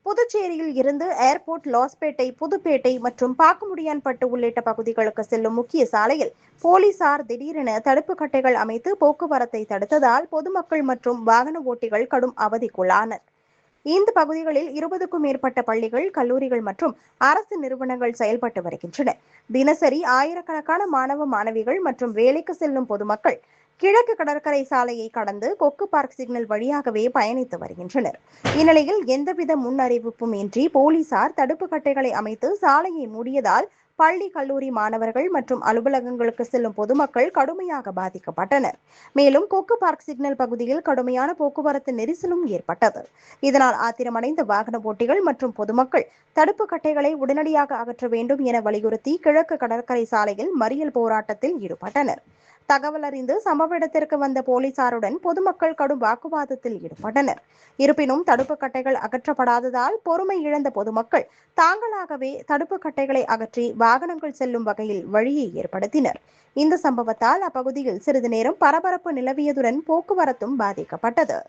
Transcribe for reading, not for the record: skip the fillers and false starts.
புதுச்சேரியில் இருந்து ஏர்போர்ட், லாஸ்பேட்டை, புதுப்பேட்டை மற்றும் பாக்கமுடியான்பட்டு உள்ளிட்ட பகுதிகளுக்கு செல்லும் முக்கிய சாலையில் போலீசார் திடீரென தடுப்பு கட்டைகள் அமைத்து போக்குவரத்தை தடுத்ததால் பொதுமக்கள் மற்றும் வாகன ஓட்டிகள் கடும் அவதிக்குள்ளானர். இந்த பகுதிகளில் 20க்கும் மேற்பட்ட பள்ளிகள், கல்லூரிகள் மற்றும் அரசு நிறுவனங்கள் செயல்பட்டு வருகின்றன. தினசரி ஆயிரக்கணக்கான மாணவ மாணவிகள் மற்றும் வேலைக்கு செல்லும் பொதுமக்கள் கிழக்கு கடற்கரை சாலையை கடந்து கொக்கு பார்க் சிக்னல் வழியாகவே பயணித்து வருகின்றனர். இந்நிலையில் எந்தவித முன் அறிவிப்பும் இன்றி போலீசார் தடுப்பு கட்டைகளை அமைத்து சாலையை மூடியதால் பள்ளி, கல்லூரி மாணவர்கள் மற்றும் அலுவலகங்களுக்கு செல்லும் பொதுமக்கள் கடுமையாக பாதிக்கப்பட்டனர். மேலும் கொக்கு பார்க் சிக்னல் பகுதியில் கடுமையான போக்குவரத்து நெரிசலும் ஏற்பட்டது. இதனால் ஆத்திரமடைந்த வாகன ஓட்டிகள் மற்றும் பொதுமக்கள் தடுப்பு கட்டைகளை உடனடியாக அகற்ற வேண்டும் என வலியுறுத்தி கிழக்கு கடற்கரை சாலையில் மறியல் போராட்டத்தில் ஈடுபட்டனர். தகவல் அறிந்து சம்பவ இடத்திற்கு வந்த போலீசாருடன் பொதுமக்கள் கடும் வாக்குவாதத்தில் ஈடுபட்டனர். இருப்பினும் தடுப்பு கட்டைகள் அகற்றப்படாததால் பொறுமை இழந்த பொதுமக்கள் தாங்களாகவே தடுப்பு கட்டைகளை அகற்றி வாகனங்கள் செல்லும் வகையில் வழியை ஏற்படுத்தினர். இந்த சம்பவத்தால் அப்பகுதியில் சிறிது நேரம் பரபரப்பு நிலவியதுடன் போக்குவரத்தும் பாதிக்கப்பட்டது.